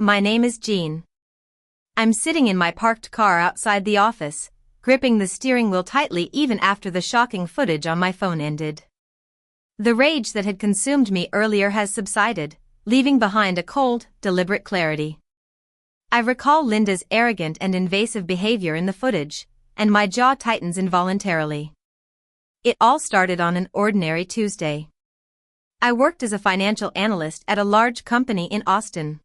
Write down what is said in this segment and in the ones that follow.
My name is Jean. I'm sitting in my parked car outside the office, gripping the steering wheel tightly even after the shocking footage on my phone ended. The rage that had consumed me earlier has subsided, leaving behind a cold, deliberate clarity. I recall Linda's arrogant and invasive behavior in the footage, and my jaw tightens involuntarily. It all started on an ordinary Tuesday. I worked as a financial analyst at a large company in Austin.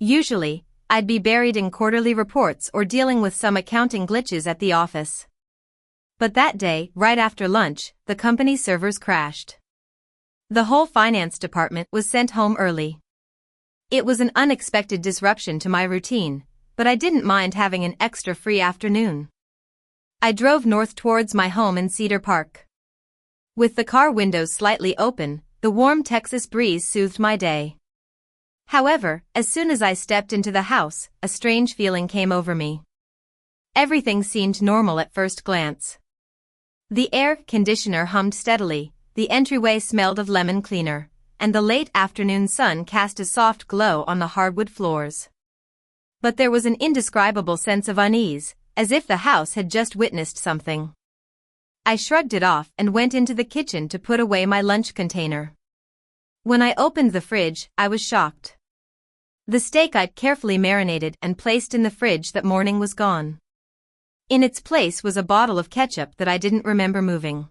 Usually, I'd be buried in quarterly reports or dealing with some accounting glitches at the office. But that day, right after lunch, the company's servers crashed. The whole finance department was sent home early. It was an unexpected disruption to my routine, but I didn't mind having an extra free afternoon. I drove north towards my home in Cedar Park. With the car windows slightly open, the warm Texas breeze soothed my day. However, as soon as I stepped into the house, a strange feeling came over me. Everything seemed normal at first glance. The air conditioner hummed steadily, the entryway smelled of lemon cleaner, and the late afternoon sun cast a soft glow on the hardwood floors. But there was an indescribable sense of unease, as if the house had just witnessed something. I shrugged it off and went into the kitchen to put away my lunch container. When I opened the fridge, I was shocked. The steak I'd carefully marinated and placed in the fridge that morning was gone. In its place was a bottle of ketchup that I didn't remember moving.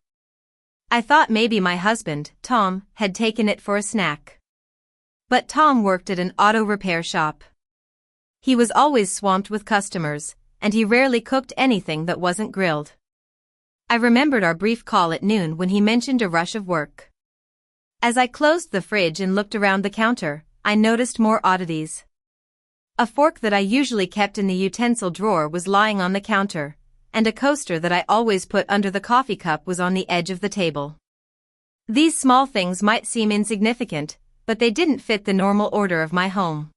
I thought maybe my husband, Tom, had taken it for a snack. But Tom worked at an auto repair shop. He was always swamped with customers, and he rarely cooked anything that wasn't grilled. I remembered our brief call at noon when he mentioned a rush of work. As I closed the fridge and looked around the counter, I noticed more oddities. A fork that I usually kept in the utensil drawer was lying on the counter, and a coaster that I always put under the coffee cup was on the edge of the table. These small things might seem insignificant, but they didn't fit the normal order of my home.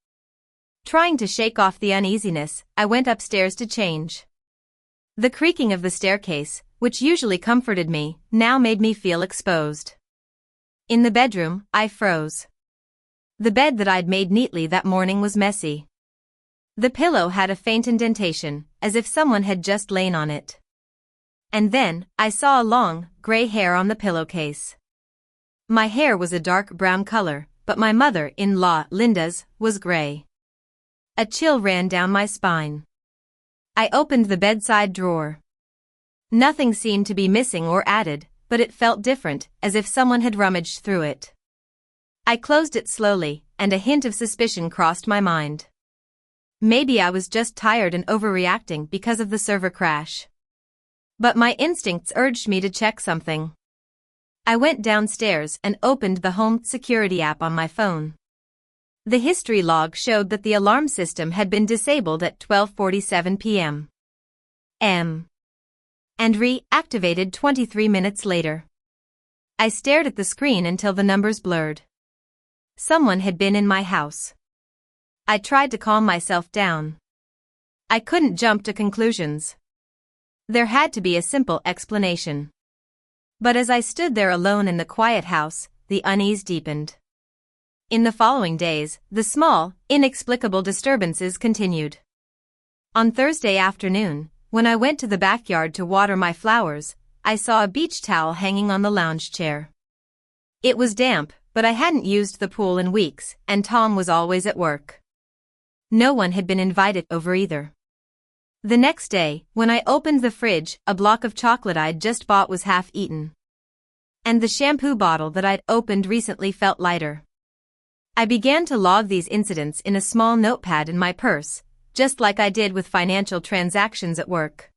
Trying to shake off the uneasiness, I went upstairs to change. The creaking of the staircase, which usually comforted me, now made me feel exposed. In the bedroom, I froze. The bed that I'd made neatly that morning was messy. The pillow had a faint indentation, as if someone had just lain on it. And then, I saw a long, gray hair on the pillowcase. My hair was a dark brown color, but my mother-in-law, Linda's, was gray. A chill ran down my spine. I opened the bedside drawer. Nothing seemed to be missing or added, but it felt different, as if someone had rummaged through it. I closed it slowly, and a hint of suspicion crossed my mind. Maybe I was just tired and overreacting because of the server crash. But my instincts urged me to check something. I went downstairs and opened the home security app on my phone. The history log showed that the alarm system had been disabled at 12:47 p.m. and reactivated 23 minutes later. I stared at the screen until the numbers blurred. Someone had been in my house. I tried to calm myself down. I couldn't jump to conclusions. There had to be a simple explanation. But as I stood there alone in the quiet house, the unease deepened. In the following days, the small, inexplicable disturbances continued. On Thursday afternoon, when I went to the backyard to water my flowers, I saw a beach towel hanging on the lounge chair. It was damp, but I hadn't used the pool in weeks, and Tom was always at work. No one had been invited over either. The next day, when I opened the fridge, a block of chocolate I'd just bought was half eaten. And the shampoo bottle that I'd opened recently felt lighter. I began to log these incidents in a small notepad in my purse, just like I did with financial transactions at work.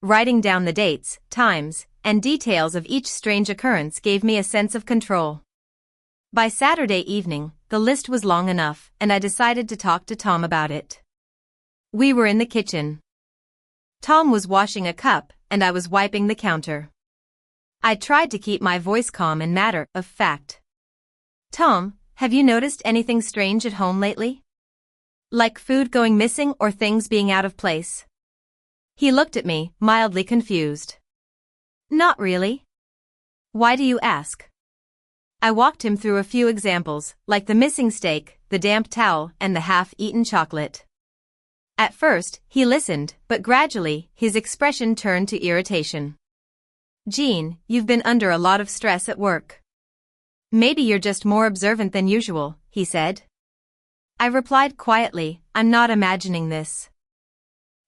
Writing down the dates, times, and details of each strange occurrence gave me a sense of control. By Saturday evening, the list was long enough, and I decided to talk to Tom about it. We were in the kitchen. Tom was washing a cup, and I was wiping the counter. I tried to keep my voice calm and matter of fact. Tom, have you noticed anything strange at home lately? Like food going missing or things being out of place? He looked at me, mildly confused. Not really. Why do you ask? I walked him through a few examples, like the missing steak, the damp towel, and the half-eaten chocolate. At first, he listened, but gradually, his expression turned to irritation. "Jean, you've been under a lot of stress at work. Maybe you're just more observant than usual," he said. I replied quietly, "I'm not imagining this."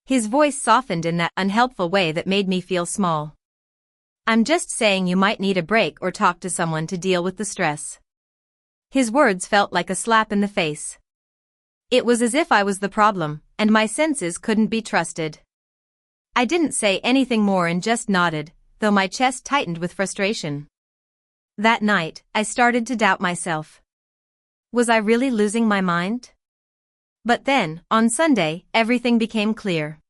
His voice softened in that unhelpful way that made me feel small. "I'm just saying you might need a break or talk to someone to deal with the stress." His words felt like a slap in the face. It was as if I was the problem, and my senses couldn't be trusted. I didn't say anything more and just nodded, though my chest tightened with frustration. That night, I started to doubt myself. Was I really losing my mind? But then, on Sunday, everything became clear.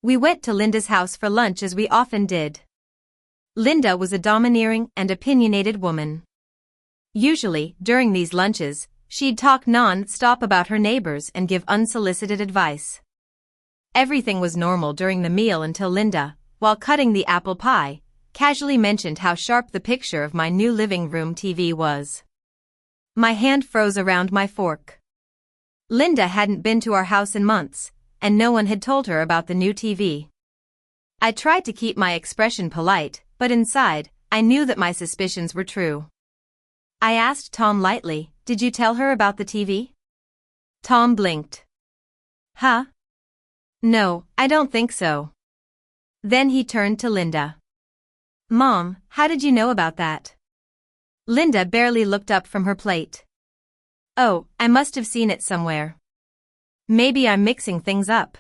We went to Linda's house for lunch as we often did. Linda was a domineering and opinionated woman. Usually, during these lunches, she'd talk non-stop about her neighbors and give unsolicited advice. Everything was normal during the meal until Linda, while cutting the apple pie, casually mentioned how sharp the picture of my new living room TV was. My hand froze around my fork. Linda hadn't been to our house in months, and no one had told her about the new TV. I tried to keep my expression polite, but inside, I knew that my suspicions were true. I asked Tom lightly, "Did you tell her about the TV?" Tom blinked. "Huh? No, I don't think so." Then he turned to Linda. "Mom, how did you know about that?" Linda barely looked up from her plate. "Oh, I must have seen it somewhere. Maybe I'm mixing things up."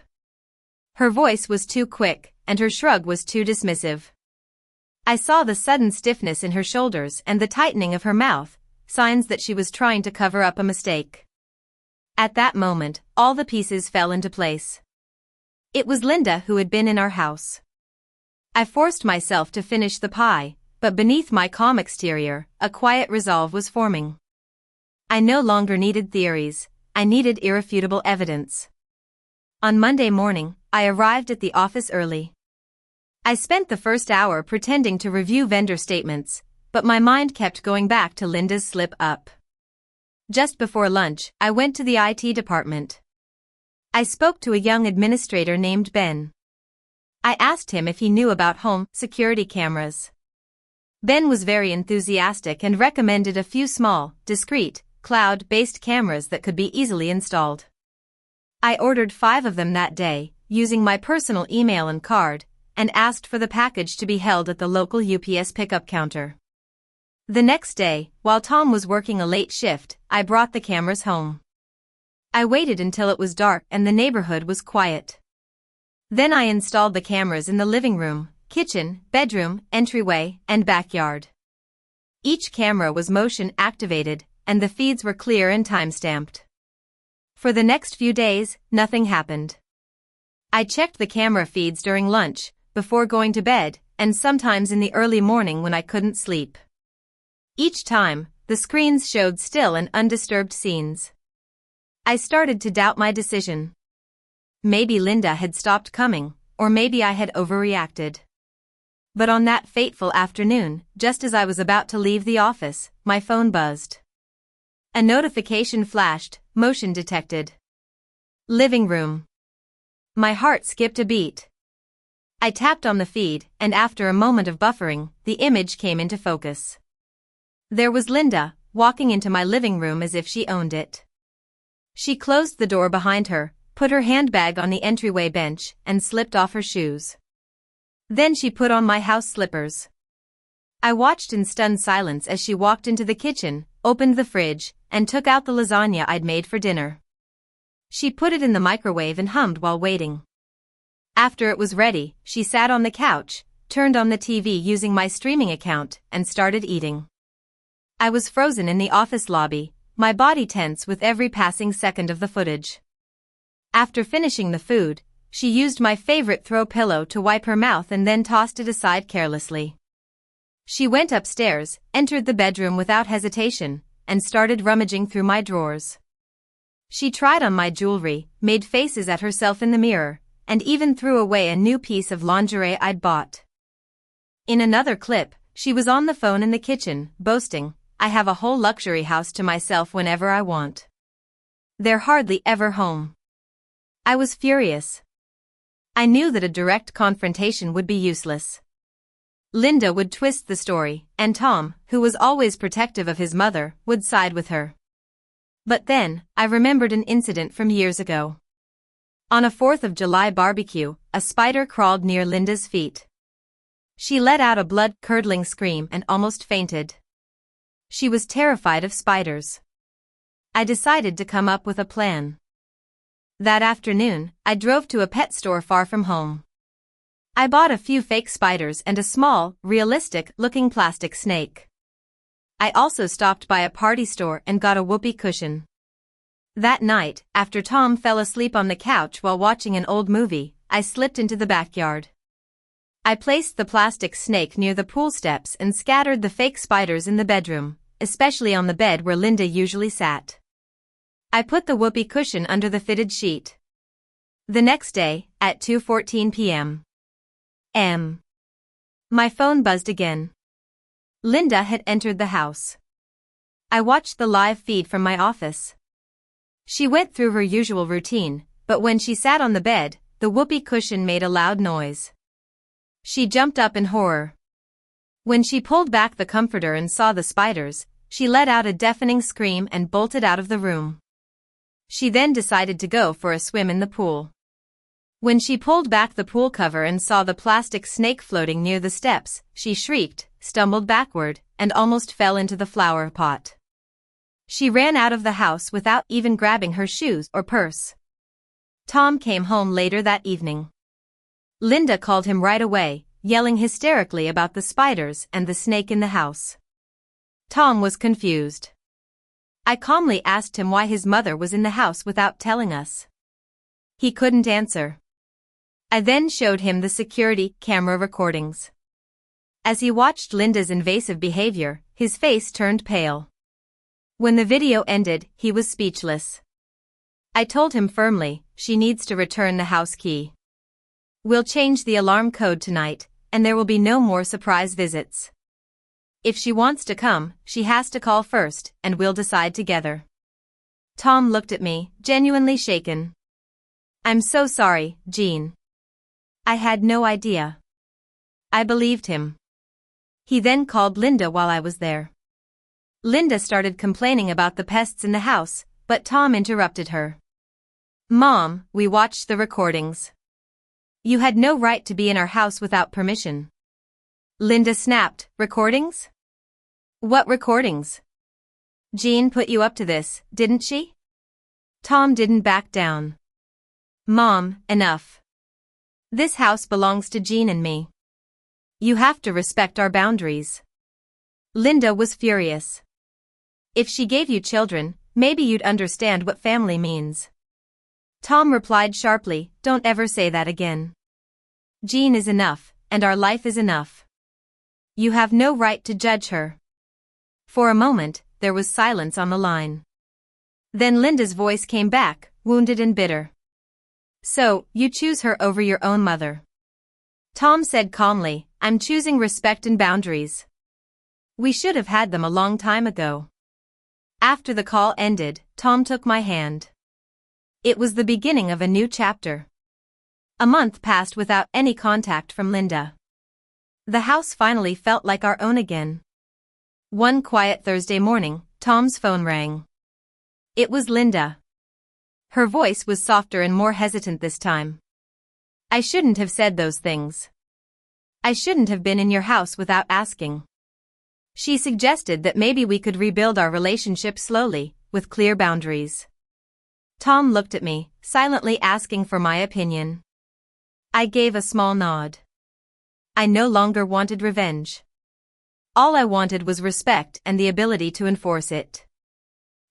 Her voice was too quick, and her shrug was too dismissive. I saw the sudden stiffness in her shoulders and the tightening of her mouth, signs that she was trying to cover up a mistake. At that moment, all the pieces fell into place. It was Linda who had been in our house. I forced myself to finish the pie, but beneath my calm exterior, a quiet resolve was forming. I no longer needed theories, I needed irrefutable evidence. On Monday morning, I arrived at the office early. I spent the first hour pretending to review vendor statements, but my mind kept going back to Linda's slip-up. Just before lunch, I went to the IT department. I spoke to a young administrator named Ben. I asked him if he knew about home security cameras. Ben was very enthusiastic and recommended a few small, discreet, cloud-based cameras that could be easily installed. I ordered 5 of them that day, using my personal email and card, and asked for the package to be held at the local UPS pickup counter. The next day, while Tom was working a late shift, I brought the cameras home. I waited until it was dark and the neighborhood was quiet. Then I installed the cameras in the living room, kitchen, bedroom, entryway, and backyard. Each camera was motion activated, and the feeds were clear and time-stamped. For the next few days, nothing happened. I checked the camera feeds during lunch, before going to bed, and sometimes in the early morning when I couldn't sleep. Each time, the screens showed still and undisturbed scenes. I started to doubt my decision. Maybe Linda had stopped coming, or maybe I had overreacted. But on that fateful afternoon, just as I was about to leave the office, my phone buzzed. A notification flashed, motion detected. Living room. My heart skipped a beat. I tapped on the feed, and after a moment of buffering, the image came into focus. There was Linda, walking into my living room as if she owned it. She closed the door behind her, put her handbag on the entryway bench, and slipped off her shoes. Then she put on my house slippers. I watched in stunned silence as she walked into the kitchen, opened the fridge, and took out the lasagna I'd made for dinner. She put it in the microwave and hummed while waiting. After it was ready, she sat on the couch, turned on the TV using my streaming account, and started eating. I was frozen in the office lobby, my body tense with every passing second of the footage. After finishing the food, she used my favorite throw pillow to wipe her mouth and then tossed it aside carelessly. She went upstairs, entered the bedroom without hesitation, and started rummaging through my drawers. She tried on my jewelry, made faces at herself in the mirror, and even threw away a new piece of lingerie I'd bought. In another clip, she was on the phone in the kitchen, boasting, I have a whole luxury house to myself whenever I want. They're hardly ever home. I was furious. I knew that a direct confrontation would be useless. Linda would twist the story, and Tom, who was always protective of his mother, would side with her. But then, I remembered an incident from years ago. On a 4th of July barbecue, a spider crawled near Linda's feet. She let out a blood-curdling scream and almost fainted. She was terrified of spiders. I decided to come up with a plan. That afternoon, I drove to a pet store far from home. I bought a few fake spiders and a small, realistic-looking plastic snake. I also stopped by a party store and got a whoopee cushion. That night, after Tom fell asleep on the couch while watching an old movie, I slipped into the backyard. I placed the plastic snake near the pool steps and scattered the fake spiders in the bedroom, especially on the bed where Linda usually sat. I put the whoopee cushion under the fitted sheet. The next day, at 2:14 p.m. My phone buzzed again. Linda had entered the house. I watched the live feed from my office. She went through her usual routine, but when she sat on the bed, the whoopee cushion made a loud noise. She jumped up in horror. When she pulled back the comforter and saw the spiders, she let out a deafening scream and bolted out of the room. She then decided to go for a swim in the pool. When she pulled back the pool cover and saw the plastic snake floating near the steps, she shrieked, stumbled backward, and almost fell into the flower pot. She ran out of the house without even grabbing her shoes or purse. Tom came home later that evening. Linda called him right away, yelling hysterically about the spiders and the snake in the house. Tom was confused. I calmly asked him why his mother was in the house without telling us. He couldn't answer. I then showed him the security camera recordings. As he watched Linda's invasive behavior, his face turned pale. When the video ended, he was speechless. I told him firmly, she needs to return the house key. We'll change the alarm code tonight, and there will be no more surprise visits. If she wants to come, she has to call first, and we'll decide together. Tom looked at me, genuinely shaken. I'm so sorry, Jean. I had no idea. I believed him. He then called Linda while I was there. Linda started complaining about the pests in the house, but Tom interrupted her. Mom, we watched the recordings. You had no right to be in our house without permission. Linda snapped, recordings? What recordings? Jean put you up to this, didn't she? Tom didn't back down. Mom, enough. This house belongs to Jean and me. You have to respect our boundaries. Linda was furious. If she gave you children, maybe you'd understand what family means. Tom replied sharply, don't ever say that again. Jean is enough, and our life is enough. You have no right to judge her. For a moment, there was silence on the line. Then Linda's voice came back, wounded and bitter. So, you choose her over your own mother. Tom said calmly, I'm choosing respect and boundaries. We should have had them a long time ago. After the call ended, Tom took my hand. It was the beginning of a new chapter. A month passed without any contact from Linda. The house finally felt like our own again. One quiet Thursday morning, Tom's phone rang. It was Linda. Her voice was softer and more hesitant this time. I shouldn't have said those things. I shouldn't have been in your house without asking. She suggested that maybe we could rebuild our relationship slowly, with clear boundaries. Tom looked at me, silently asking for my opinion. I gave a small nod. I no longer wanted revenge. All I wanted was respect and the ability to enforce it.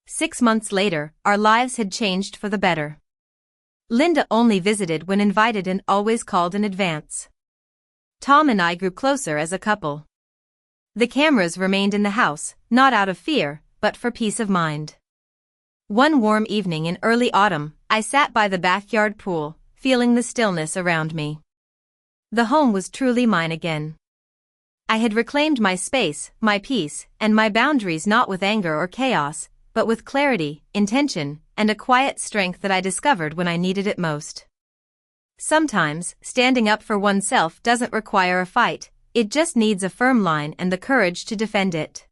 6 months later, our lives had changed for the better. Linda only visited when invited and always called in advance. Tom and I grew closer as a couple. The cameras remained in the house, not out of fear, but for peace of mind. One warm evening in early autumn, I sat by the backyard pool, feeling the stillness around me. The home was truly mine again. I had reclaimed my space, my peace, and my boundaries not with anger or chaos, but with clarity, intention, and a quiet strength that I discovered when I needed it most. Sometimes, standing up for oneself doesn't require a fight, it just needs a firm line and the courage to defend it.